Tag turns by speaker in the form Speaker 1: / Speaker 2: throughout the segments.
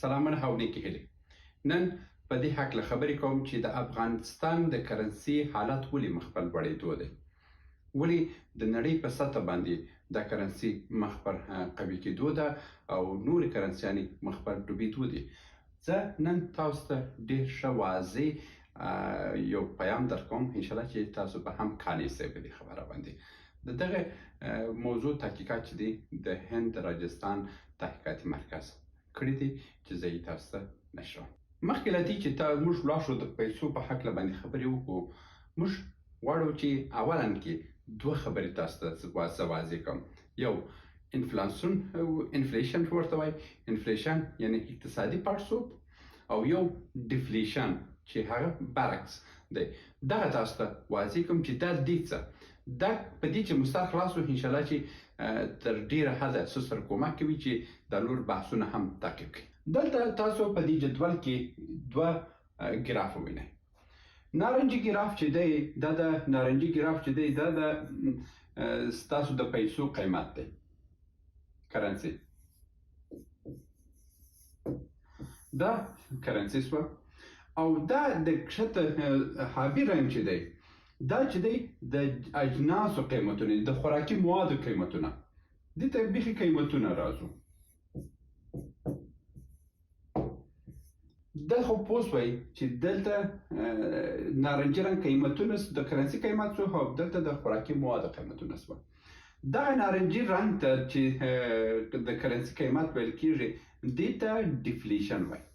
Speaker 1: سلامونه او نیکې هیلې. نن په دې هکله خبرې کوم چې د افغانستان د کرنسي حالت ولې مخ په لوړېدو دی. ولې د نړۍ په سطح باندې د کرنسي مخ پر قوي کېدو ده او نورې کرنسیانې مخ پر ډوبېدو دي. زه نن تاسو ته ډېر ښه واضح یو پیام درکوم انشاءالله چې تاسو به هم قانع سئ په دې خبره باندې. د دغه موضوع تحقیقات چې دی د هند راجستان تحقیقاتي مرکز کړي دي چې زه یې تاسو ته نشروم. مخکې له دې چې موږ ولاړ شو د پیسو په هکله باندې خبرې وکړو، موږ غواړو چې اولا کې دوه خبرې تاسو ته زه واضح کړم. یو انفلیشن ورته وایي، انفلیشن یعنې اقتصادي پړسوب، او یو ډیفلیشن چې هغه برعکس دی. دغه تاسو ته واضح کوم چې دا دې څه دا په دې چې مستر خلاص وو انشاءالله چې تر ډېره حده څه سره کومک کوي چې دا نور بحثونه هم تعقیب کړي. دلته تاسو په دې جدول کې دوه ګراف ووینئ. نارنجي ګراف چې دی دا د نارنجي ګراف چې دی دا د ستاسو د پیسو قیمت دی، کرنسي. دا کرنسي سوه، او دا د کښته حابي رنګ چې دی دا چې دی د اجناسو قیمتونه دي، د خوراکي موادو قیمتونه. دې ته بیخي قیمتونه راځو. دا خو پوه شوئ چې دلته نارنجي رنګ قیمتونه د کرنسي قیمت شو او دلته د خوراکي موادو قیمتونه شوه. دغه نارنجي رنګ ته چې د کرنسي قیمت ویل کېږي دې ته ډیفلیشن وایي.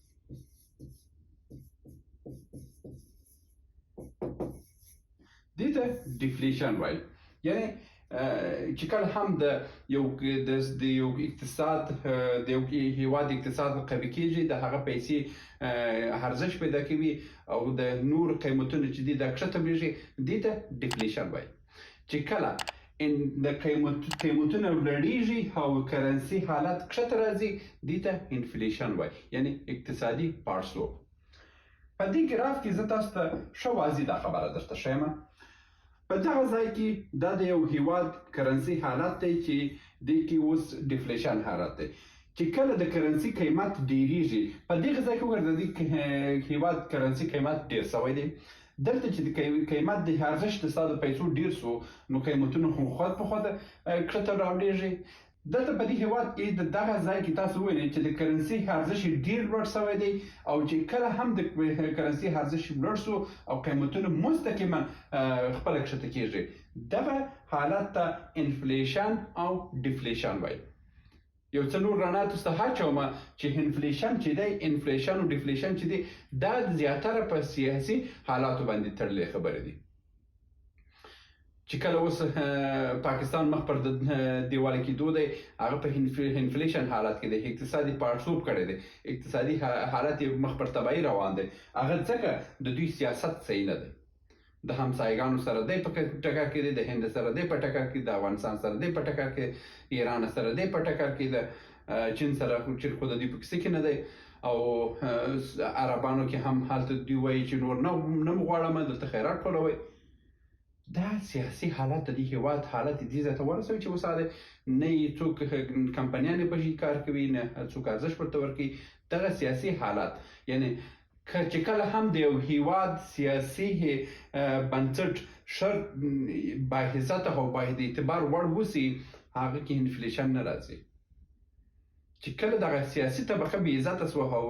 Speaker 1: دې ته ډیفلیشن وایي، یعنې چې کله هم د یو اقتصاد د یو هیواد اقتصاد قوي کېږي، د هغه پیسې ارزش پیدا کوي او د نور قیمتونه چې دي دا کښته بریږي، دې ته ډیفلیشن وایي. چې کله د قیمتونه لوړېږي او کرنسي حالت کښته راځي دې ته انفلیشن وایي، یعنې اقتصادي پړسوب. په دې ګراف کې زه تاسو ته ښه واضح دا خبره درته ښیم. په دغه ځای کې دا د یو هیواد کرنسي حالت دی چې دې کې اوس ډیفلیشن حالت دی. چې کله د کرنسي قیمت ډیریږي، په دغه ځای کې وګوره د دې هیواد کرنسي قیمت ډیر سوی دی. دلته چې د قیمت د ارزش د ستا د پیسو ډیر سو نو قیمتونه خو خود په خود کښته راوړېږي. دلته په دې هیواد کې د دغه ځای کې تاسو ووینئ چې د کرنسي ارزش ډیر لوړ سوی دی، او چې کله هم د کرنسي ارزش لوړ سو او قیمتونه مستقیما خپله کښته کېږي، دغه حالت ته انفلیشن او ډیفلیشن وایي. یو څه نور رڼا تاسو ته اچومه چې انفلیشن چې دی، انفلیشن او ډیفلیشن چې دی دا زیاتره په سیاسي حالاتو باندې تړلې خبرې دي. چې کله اوس پاکستان مخ پر دیواله کېدو دی، هغه په انفلیشن حالت کې دی، اقتصادي پړسوب کړی دی، اقتصادي حالت یې مخ پر تباهي روان دی. هغه ځکه د دوی سیاست صحیح نه دی. د همسایګانو سره دی په ټکر کې دی، د هند سره دی په ټکر کې، د افغانستان سره دی په ټکر کې، ایران سره دی په ټکر کې، د چین سره چې خو د دوی په کیسه کې نه دی، او عربانو کې هم هلته دوی وایي چې نور نه غواړم دلته خیرات ټولوئ. دا سیاسي حالت د دې هیواد حالت دې ځای ته ورسوي چې اوس نه یې څوک کمپنیانې په شي کار کوي، نه څوک ارزش ورته ورکوي. دغه سیاسي حالت یعنې چې کله هم د یو هیواد سیاسي بنسټ ښه باعزته او با اعتبار وړ اوسي، هغه کې انفلیشن نه راځي. چې کله دغه سیاسي طبقه بې عزته سوه او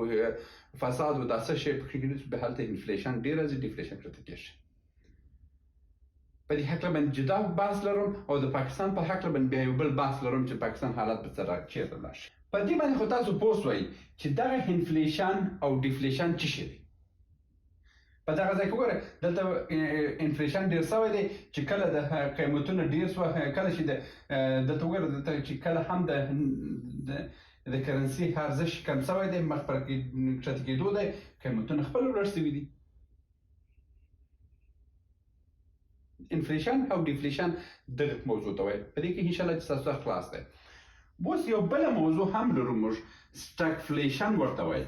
Speaker 1: فساد او داسې شی پکې ډېر سو، بیا هلته انفلیشن ډېر راځي، ډیفلیشن کښته کېږي. په دې هکله باندې جدا بحث لرم، او د پاکستان په هکله باندې بیا یو بل بحث لرم چې پاکستان حالت به چېرته لاړ شي. په دې باندې خو تاسو پوه شوئ چې دغه انفلیشن او ډیفلیشن څه شی دی. په دغه ځای کې وګوره دلته انفلیشن ډېر سوی دی، چې کله د قیمتونه ډېر سوه، کله چې دلته وګوره چې کله هم د کرنسي ارزش کم سوی دی، مخ پر کښته کېدو دی، قیمتونه خپله لوړ سوي دي. انفلیشن او ډیفلیشن دغه موضوع ته وایي. په دې کې انشاءالله چې ستاسو خلاص دی. اوس یو بله موضوع هم لرو موږ، سټاګفلیشن ورته وایي.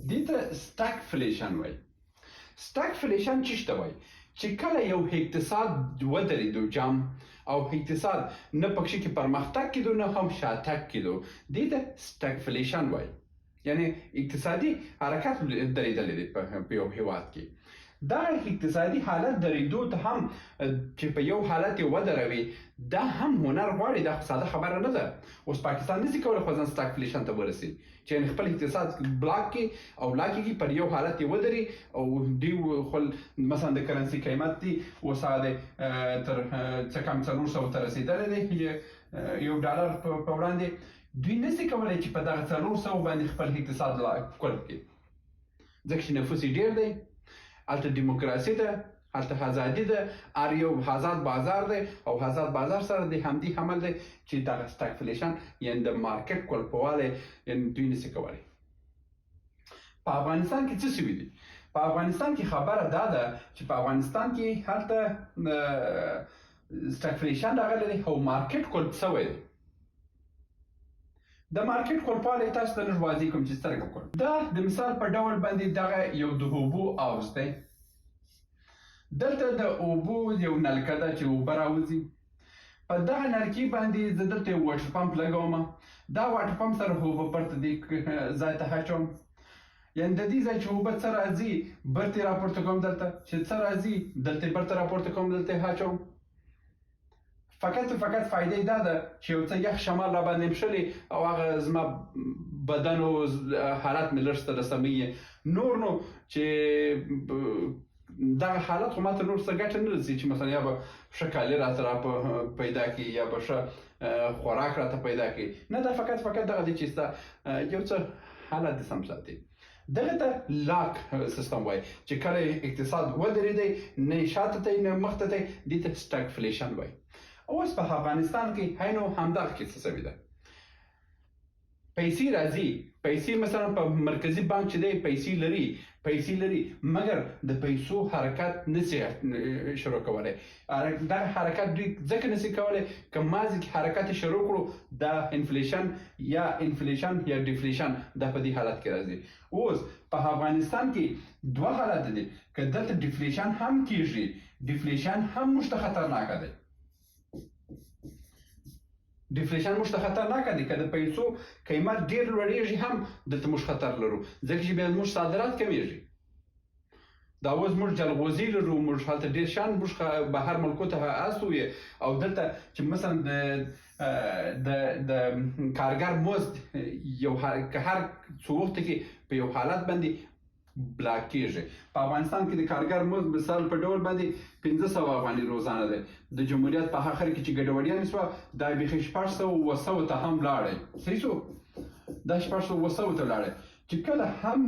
Speaker 1: دې ته سټاګفلیشن وایي. سټاګفلیشن څه ته وایي؟ چې کله یو اقتصاد ودرېدو جام او اقتصاد نه پکې کې پرمختګ کېدو نه هم شاتګ کېدو. دې ته سټاګفلیشن وایي، یعنی اقتصادي حرکت درېدلی دی په یو هیواد کې. دا اقتصادي حالت درېدو ته هم چې په یو حالت یې ودروي دا هم هنر غواړي. دا ساده خبره نه ده. اوس پاکستان نشي کولی خو ځان سټاګفلیشن ته ورسي چې خپل اقتصاد بلاک کړي او لا کېږي پر یو حالت یې ودري او دوی خپل مثلا د کرنسي قیمت دی اوس هغه تر څه کم 400 ته رسېدلی دی یو ډالر په وړاندې. دوی نشي کولی چې په دغه 400 باندې خپل اقتصاد کلب کړي ځکه چې نفوس یې ډېر دی. هلته دیموکراسي ده، هلته ازادي ده، هر یو آزاد بازار دی او آزاد بازار سره د همدې حمل دی چې دغه سټاګفلیشن یعنې د مارکیټ کلپوالی یعنې دوی نشي کولی. په افغانستان کې څه شوي دي؟ په افغانستان کې خبره دا ده چې په افغانستان کې هلته سټاګفلیشن راغلی دی او مارکیټ کلپ شوی دی. د مارکیټ کلپوالی تاسو ته لږ واضح کوم چې څرنګه کړم. دا د مثال په ډول باندې دغه یو د اوبو حوض دی. دلته د اوبو یو نلکه ده چې اوبه راوځي. په دغه نلکې باندې زه دلته یو واټر پمپ لګوم. دا واټر پمپ سره اوبه برته دې ځای ته اچوم. یعنې د دې ځای چې اوبه څه راځي برته راپورته کوم دلته، چې څه راځي دلته برته راپورته کوم دلته اچوم. فقط فایده دا ده چې یو څه یخ شمال را باندې مشلي او هغه زما بدن او حالت مې لږ څه رسوي. نور نو چې دغه حالت خو ماته نور څه ګټه نه رسي چې مثلا یا به ښه کالي راته را پیدا کړي یا به ښه خوراک راته پیدا کړي. نه، دا فقط دغه دی چې ستا یو څه حالت دې سم ساتي. دغه ته لاک سیستم وایي چې کله اقتصاد ودرېدی نه شاته ته نه مخته ته دې ته سټاګفلیشن وایي. اوس په افغانستان کې هینو همدغه کیسه شوې ده. پیسې راځي، پیسې مثلا په مرکزي بانک چې دی پیسې لري مګر د پیسو حرکت نشي شروع کولی. دغه حرکت دوی ځکه نشي کولی که مازې کې حرکت شروع کړو دا انفلیشن یا ډیفلیشن دا په دې حالت کې راځي. اوس په افغانستان کې دوه حالت دي، که دلته ډیفلیشن هم کیږي ډیفلیشن هم موږ ته خطرناکه دی. ډیفلیشن موږ ته خطرناکه دی. که د پیسو قیمت ډېر لوړېږي هم دلته موږ خطر لرو ځکه چې بیا موږ صادرات کمیږي. دا اوس موږ جلغوزي لرو، موږ هلته ډېر شیان موږ بهر ملکو ته استوي او دلته چې مثلا د کارګر مزد یو که هر څو وخت کې په یو حالت باندې بلاک کېږي. په افغانستان کې د کارګر مزد مثال په ډول باندې 1500 افغانۍ روزانه دی. د جمهوریت په آخر کې چې ګډوډیانې شوه دا بیخي 600 ته هم لاړی. صحیح شو؟ دا 600 ته لاړی چې کله هم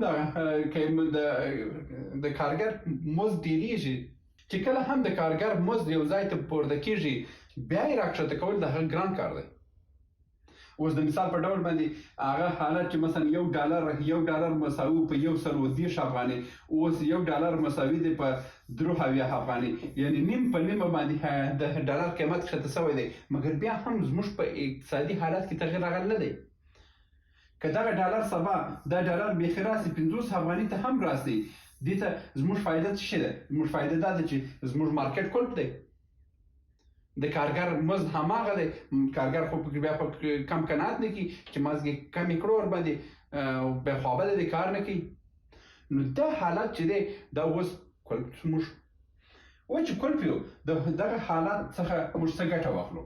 Speaker 1: د کارګر مزد ډېرېږي، چې کله هم د کارګر مزد یو ځای ته پورته کېږي بیا یې راکښته کول د هغه ګران کار دی. اوس د مثال په ډول باندې هغه حالت چې مثلا یو ډالر مساوي په 130 افغانۍ، اوس یو ډالر مساوي دی په 73 افغانۍ، یعنې نیم په نیمه باندې د ډالر قیمت کښته شوی دی. مګر بیا هم زموږ په اقتصادي حالت کې تغیر راغلی نه دی. که دغه ډالر سبا دا ډالر بیخي راسي 50 افغانۍ ته هم راسي، دې ته زموږ فایده څه شی ده؟ زموږ فایده دا ده چې زموږ مارکیټ کلپ دی. د کارګر مزد هماغه دی. کارګر خو بیا په کم قناعت نه کوي چې مزد کمې کړو ورباندې بیا خوابه دی کار نه کوي. نو دا حالت چې دی دا اوس کلپ موږ و چې کلپ یو دغه حالت څخه موږ څه ګټه واخلو.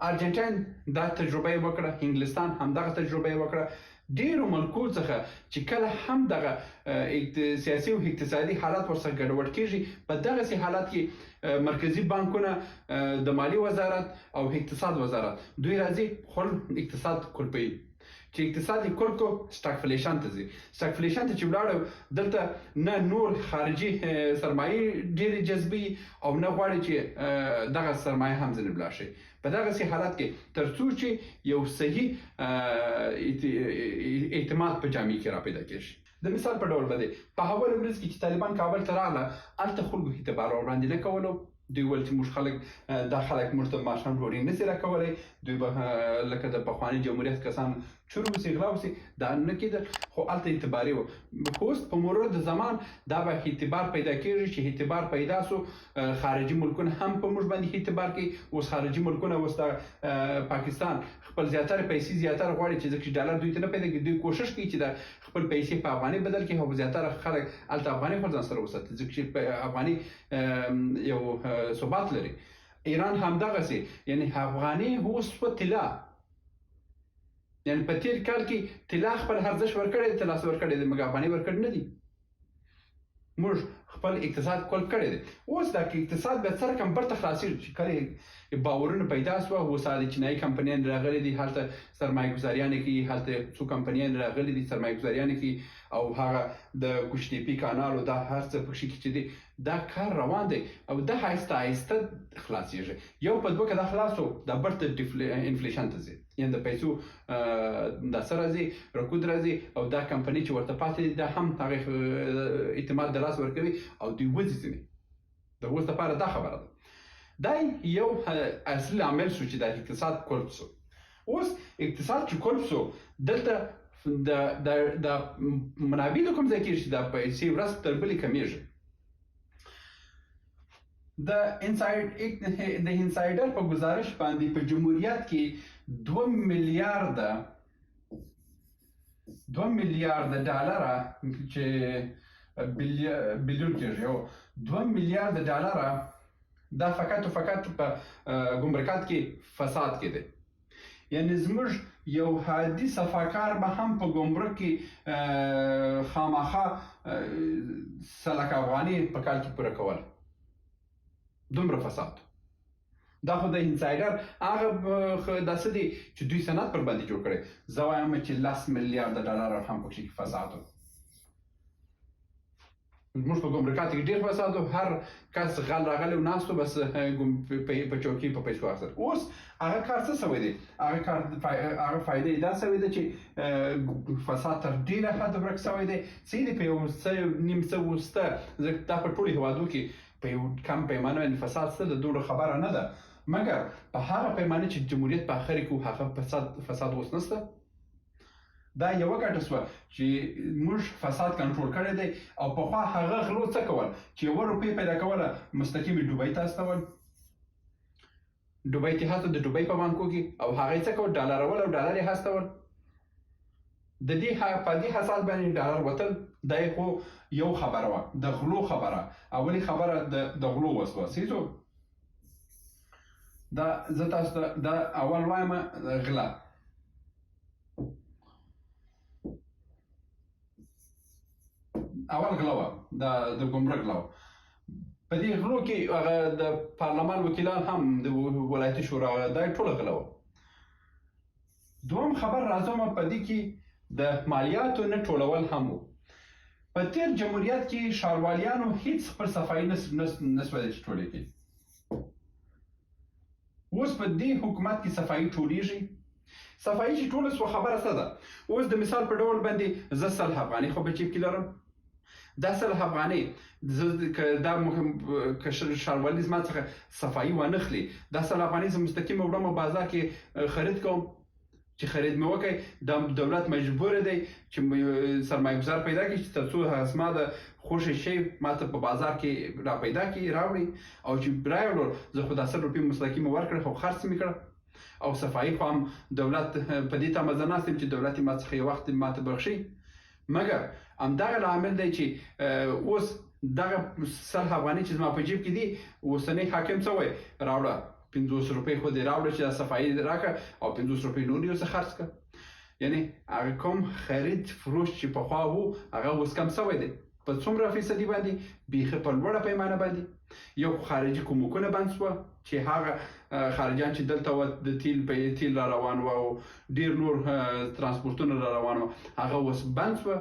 Speaker 1: ارجنټاین دا تجربه یې وکړه، انګلستان همدغه تجربه یې وکړه. ډېرو ملکو څخه چې کله هم دغه سیاسي او اقتصادي حالت ورسره ګډوډ کېږي په دغسې حالت کې مرکزي بانکونه، د مالي وزارت او اقتصاد وزارت دوی راځي خپل اقتصاد کلپوي. چې اقتصاد یې کلپ کړو سټاګفلیشن ته ځي. سټاګفلیشن ته چې ولاړو دلته نه نور خارجي سرمایې ډېرې جذبوي او نه غواړي چې دغه سرمایه هم ځینې ولاړ شي. په دغسې حالت کې تر څو چې یو صحیح اعتماد په جامعه کې را پیدا کېږي. د مثال په ډول باندې په اوله ورځ کې چې طالبان کابل ته راغله هلته خلکو اعتبار ورباندې نه کولو. دوی ویل چې موږ خلک دا خلک موږ ته ماښام ډوډۍ نشي راکولی، دوی به لکه د پخواني جمهوریت کسان چور وسي غلا وسي، دا نه کېدل. خو هلته اعتباري وو. اوس په مرور د زمان دا به اعتبار پیدا کېږي چې اعتبار پیدا سو، خارجي ملکونه هم په موږ باندې اعتبار کوي. اوس خارجي ملکونه اوس د پاکستان خپل زیاتره پیسې زیاتره غواړي چې ځکه چې ډالر دوی ته نه پیدا کېږي، دوی کوشش کوي چې د خپل پیسې په افغاني بدل کړي، او زیاتره خلک هلته افغاني خپل ځان سره وساتي ځکه چې افغاني یو ثبات لري. ایران همدغسې، یعنی افغاني اوس په طلا، یعنی په تیر کال کې طلا خپل ارزښت ورکړی دی، ترلاسه ورکړی دی، مګر افغاني ورکړی نه دی. موږ خپل اقتصاد کلب کړی دی. اوس دا اقتصاد بیا څه رقم برته خلاصېږي چې کله باورونه پیدا سوه، اوس د چینایي کمپنیان راغلي دي، هلته سرمایه ګزاریانې کوي، هلته څو کمپنیان راغلي دي سرمایه ګزاریانې کوي، او هغه د کوشتیپي کانال او دا هر څه پکښې کې چې دی دا کار روان دی، او دا آهسته آهسته خلاصېږي. یو په دوه که دا خلاص شو، دا برته انفلیشن ته ځي، یعنې د پیسو دا څه راځي، رکود راځي، او دا کمپنۍ چې ورته پاتې دي دا هم هغې اعتماد د لاس ورکوي او دوی وځي ځینې. د اوس لپاره دا خبره ده. دا یو اصلي عامل شو چې د اقتصاد کلب شو. اوس اقتصاد چې کلب شو، دلته د منابع د کوم ځای کېږي چې دا پیسې ورځ تر بلې کمیږي. د انسایډر په گزارش باندې په جمهوریت کې 2 میلیارد ډالره چې بلیون کېږي، او 2 میلیارد ډالره دا فقط او فقط په ګمرکات کې فساد کې دی. یعنی زموږ یو عادي صفاکار به هم په ګمرک کې خامخا 100 لک افغانۍ په کال کې پوره کول، دومره فساد. دا خو د انسایډر هغه داسې دی چې دوی سند پر باندې جوړ کړی. زه وایم چې 10 میلیارد ډالر هم پکې فساد و. موږ په ګمرکاتو کې ډېر فساد و، هر کس غل راغلی و ناست و، بس په چوکۍ په پیسو اخیستل. اوس هغه کار څه سوی دی؟ هغه فایده یې دا سوی ده چې فساد تر ډېره حده ورک سوی دی. څه دی په یو څه نیم څه وروسته، ځکه دا په ټولو هېوادو کې په یو کم پیمانه باندې فساد څه ده دومره خبره نه ده، مګر په هغه پیمانه چې جمهوریت په اخر کې هغه فساد اوس نشته. دا یوه ګټه سوه چې موږ فساد کنټرول کړی دی، او پخوا هغه غلو څه کول چې 1 روپۍ پیدا کوله مستقیم یې ډوبۍ ته استول، ډوبۍ کې هلته د ډوبۍ په بانکو کې، او هغه یې څه کول ډالرول او ډالر یې هستول. د دې په دې اساس باندې ډالر وتل، دا یې خو یو خبره وه، د غلو خبره. اولي خبره د غلو وسوه سیزو. دا زه تاسو ته دا اول وایم غلا. اول غلا وه، د ګمرک غلا وه. په دې غلو کې هغه د پارلمان وکیلان هم د ولایتي شورا دا ټوله غلا وه. دوم خبر راځم په دې کې د مالیاتو نه ټولول هم وو. په تیر جمهوریت کې ښاروالیانو هیڅ خپل صفایي نسوای ټولې کړي. اوس په دې حکومت کې صفایي ټولیږي. صفایي چې ټوله سوه خبره څه ده؟ اوس د مثال په ډول باندې زه 100 افغانۍ خو په جیب کې لرم. دا 100 افغانۍ که ښاروالي زما څخه صفایي وانخلي، دا 100 افغانۍ زه مستقیم وړم او بازار کې خرید کوم. چې خرید مې وکړي، دا دولت مجبور دی چې سرمایه ګزار پیدا کړي چې تر څو زما د خوښې شی ماته په بازار کې را پیدا کړي راوړي، او چې راوړل زه خو دا 100 روپۍ مستقیم ورکړه خو خرڅ مې کړه. او صفایي خو هم دولت په دې تمه زه ناست یم چې دولت یې ما څخه یو وخت ماته بخښي. مګر همدغه لامل دی چې اوس دغه 100 افغانۍ چې زما په جیب کې دي، اوسنی حاکم څه وایي؟ راوړه 50 روپۍ خو دې راوړه چې دا صفایي راکړه، او 50 روپۍ نور یو څه خرڅ کړه. یعنی هغه کوم خرید فروش چې پخوا وو هغه اوس کم سوی دی. په څومره فیصدي باندې؟ بیخي په لوړه پیمانه باندې. یو خارجي کومکونه بند سوه چې هغه خارجیان چې دلته وه د تیل را روان وه او ډېر نور ترانسپورټونه را روان وه، هغه اوس بند سوه.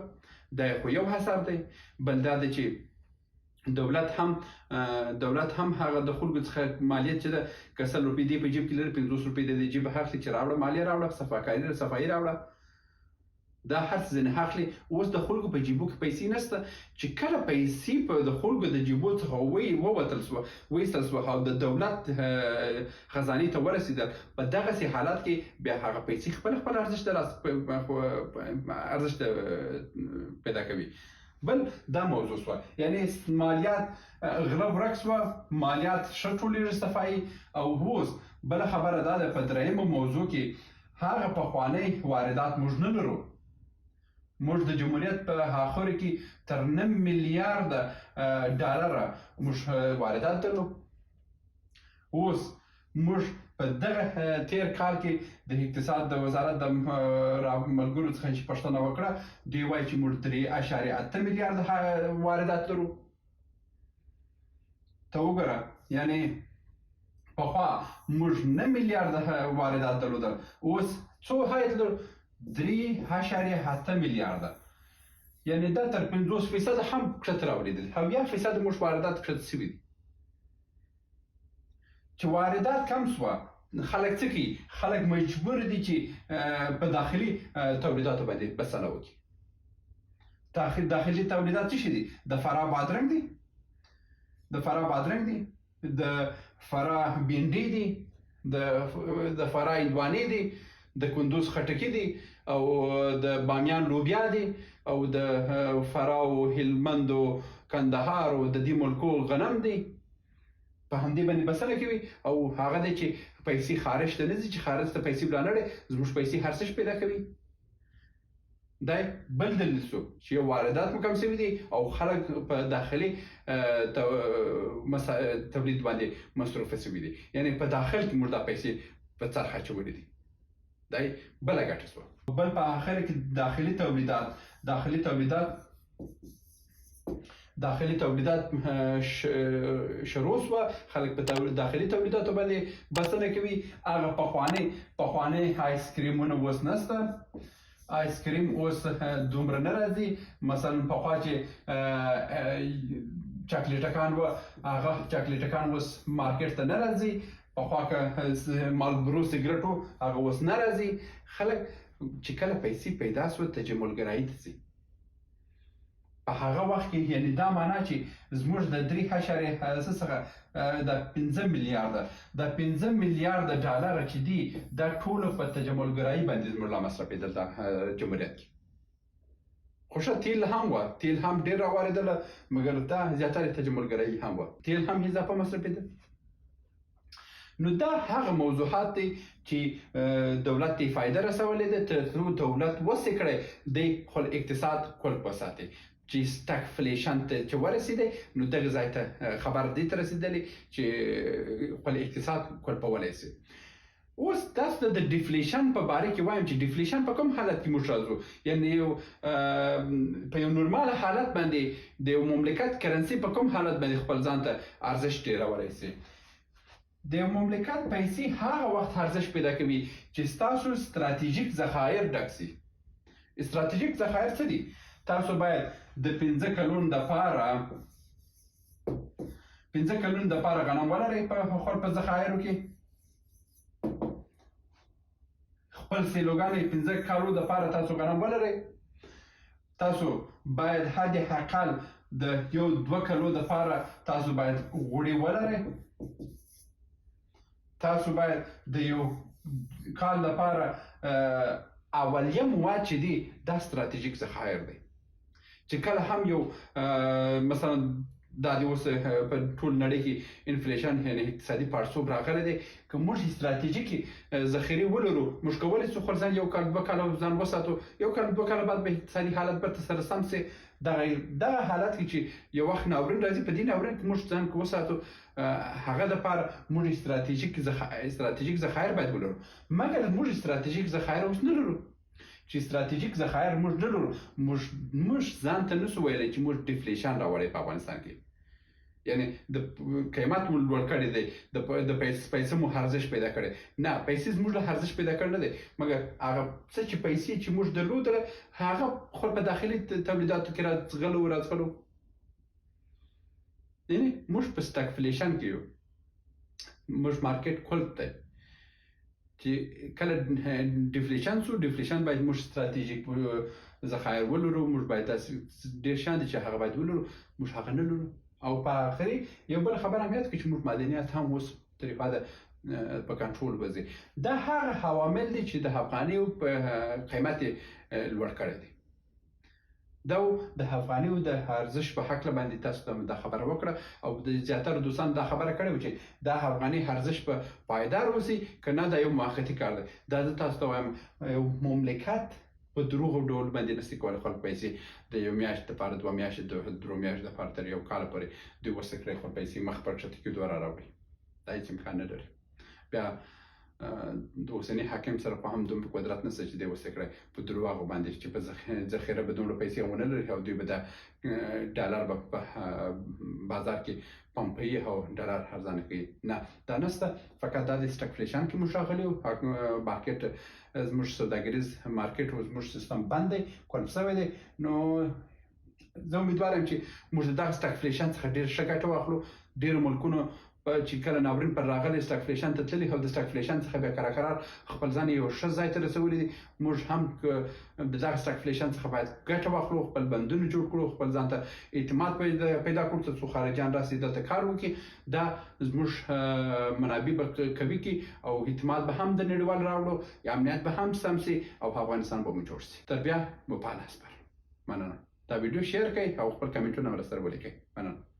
Speaker 1: دا خو یو اثر دی. بل دا دی چې دولت هم هغه د خلکو څخه مالیت چې ده، که 100 روپۍ دې په جیب کې لري، 50 روپۍ د دې جیب اخلي چې راوړه مالیه راوړه، صفایي راوړه. دا هر څه ځینې اخلي. اوس د خلکو په جیبو کې پیسې نشته چې کله پیسې په د خلکو د جیبو څخه وایستل سوه او د دولت خزانې ته ورسېدل، په دغسې حالت کې بیا هغه پیسې خپل ارزښت پیدا کوي. بل دا موضوع شوه، یعنی مالیات غله ورک شوه، مالیات ښه ټولېږي صفایي. او اوس بله خبره دا ده، په درېیمه موضوع کې هغه پخوانۍ واردات موږ نه لرو. موږ د جمهوریت په اخرو کې تر 9 میلیارده ډالره موږ واردات درلود. اوس موږ په دغه تیر کال کې د اقتصاد د وزارت د ملګرو څخه چې پوښتنه وکړه، دوی وایي چې موږ 3.8 میلیارده واردات لرو. ته وګوره، یعنی پخوا موږ 9 میلیارده واردات درلودل، اوس څو عاید لرو؟ 3.8 میلیارده. یعنی دا تر 50% هم کښته راولېدل. 70% موږ واردات کښته شوي دي. چې واردات کم شوه، خلک څه کوي؟ خلک مجبور دي چې په داخلي تولیداتو باندې بسنه وکړي. داخلي تولیدات څه شي دي؟ د فراه بادرنګ دي، د فراه بینډۍ دي، د فراه هندوانې دي، د کندوز خټکي دي، او د بامیان لوبیا دي، او د فراه او هلمند او کندهار او د دې ملکو غنم دي. په همدې باندې بسنه کوي. او هغه دی چې پیسې خارج ته نه ځي، چې خارج ته پیسې ولاړې، زموږ پیسې هر څه پیدا کوي. دا بل دلیل شو چې واردات مو کم شوي دي او خلک په داخلي تولید باندې مصروفه شوي دي. یعنی په داخل کې موږ دا پیسې په څرخ اچولې دي. دا بله ګټه شوه. بل په آخر کې داخلي تولیدات شروع شوه. خلک په داخلي تولیداتو باندې بسنه کوي. هغه پخواني آیس کریمونه اوس نشته. آیس کریم اوس دومره نه راځي. مثلا پخوا چې چاکلیټکان وه، هغه چاکلیټکان اوس مارکیټ ته نه راځي. پخوا که مالبرو سګرټ و، هغه اوس نه راځي. خلک چې کله پیسې پیدا شوه تجملګرایي ته ځي. په هغه وخت کې یعنی دا معنا چې زموږ د 3.8 څخه د 5 میلیارده ډالر چې دي، دا ټول په تجملګرایي باندې زموږ لا مصرفېدل د جمهوریت کې. خو ښه تیل هم وه، تیل هم ډېر راواردله، مګر دا زیاتره تجملګرایي هم وه، تیل هم اضافه مصرفېده. نو دا هغه موضوعات دي چې دولت ته فایده رسولې ده، تر څو دولت وسې کړی دی خپل اقتصاد کلک وساتي. چې سټاګفلیشن ته چې ورسېدی، نو دغه ځای ته خبر دې ته رسېدلی چې خپل اقتصاد کلپولی شي. اوس تاسو ته د ډیفلیشن په باره کې وایم چې ډیفلیشن په کوم حالت کې موږ راځو. یعنی په یو نورمال حالت باندې د یو مملکت کرنسي په کوم حالت باندې خپل ځان ته ارزښت ډېرولی شي. د یو مملکت پیسې هغه وخت ارزښت پیدا کوي چې ستاسو ستراتیژیک ذخایر ډک شي. ستراتیژیک ذخایر څه دي؟ تاسو باید د 5 کلونو دپاره غنم ولرئ په خپل ذخایرو کې. خپل سیلوګانې 15 کالو دپاره تاسو غنم ولرئ. تاسو باید حد اقل د 1-2 کلو دپاره تاسو باید غوړي ولرئ. تاسو باید د یو کال لپاره اولیه مواد چې دي دا ستراتیژیک ذخایر دی. چې کله هم یو مثلا دا د اوس په ټول نړۍ کې انفلیشن یعنی اقتصادي پړسوب راغلی دی. که موږ ستراتیژیکې ذخیرې ولرو، موږ کولی شو خپل ځان 1-2 کاله ځان وساتو. 1-2 کاله بعد به اقتصادي حالت بیرته سره سم شي. دغه حالت کې چې یو وخت ناورین راځي، په دې ناورین کې موږ ځان وساتو، هغه دپاره موږ ستراتیژیک ذخایر باید ولرو. مګر موږ ستراتیژیک ذخایر اوس نه لرو. چې ستراتیژیک ذخایر موږ نه لرو، موږ ځان ته نشو ویلی چې موږ ډیفلیشن راوړی په افغانستان کې. یعنی د قیمت مو لوړ کړی دی، د پیسې مو ارزښت پیدا کړی. نه، پیسې زموږ له ارزښت پیدا کړی نه دی، مګر هغه څه چې پیسې چې موږ درلودله هغه خپل په داخلي تولیداتو کې راځغلو. یعنی موږ په سټاګفلیشن کې یو. موږ مارکیټ کلک دی چې کله ډیفلیشن سو ډیفلیشن باید موږ ستراتیژیک ذخایر ولرو، موږ باید ډېر شیان دي چې هغه باید ولرو، موږ هغه نه لرو. او په آخري یو بل خبره هم یاد کړئ چې موږ معدنیات هم اوس تر حده په کنټرول وځي. دا هغه عوامل دي چې د افغانیو په قیمت لوړ کړی دی. دا د افغانیو د ارزش په حق باندې تاسو ته دا خبره وکړه او د زیاتره دوستان دا خبره کړې چې دا افغاني ارزش په پایدار وسی کنه دا یو موقتی کار دی. دا تاسو ته وایم یو مملکت په دروغ ډول باندې نشي کولای خلک پیسې د یو میاشت لپاره، دوه میاشتې، د درو میاشتې لپاره تر یو کال پورې دوی ورڅخه کړی خپل پیسې مخ پر کښته کېدو راوړي. دا هېڅ امکان نه لري. بیا د اوسني حاکم سره خو هم دومره قدرت نشته چې دی ورڅخه کړی په دروغو باندې چې په ذخیره به دومره پیسې ونه لري او دوی به د ډالر به په بازار کې پمپوي او ډالر ارزانه کوي. نه، دا نشته. فقط دا د سټاګفلیشن کې موږ راغلي یو. مارکیټ زموږ سوداګریز مارکیټ او زموږ سیستم بند دی، کلپ شوی دی. نو زه امیدوار یم چې موږ د دغه سټاګفلیشن څخه ډېر ښه ګټه واخلو. ډېرو ملکونو چې کله ناورین پر راغلی سټاګفلیشن ته تللي او د سټاګفلیشن څخه بیا قرار خپل ځان یو ښه ځای ته رسولی دي. موږ هم د دغه سټاګفلیشن څخه باید ګټه واخلو، خپل بندونه جوړ کړو، خپل ځان ته اعتماد پیدا کړو تر څو خارجیان راسي دلته کار وکړي. دا زموږ منابع به قوي کړي او اعتماد به هم د نړیوال راوړو، امنیت به هم سم سي او افغانستان به مو جوړ سي. تر بیا مو په الله سپارم. مننه. دا ویډیو شیر کړئ او خپل کمنټونه مرسته ولیکئ. مننه.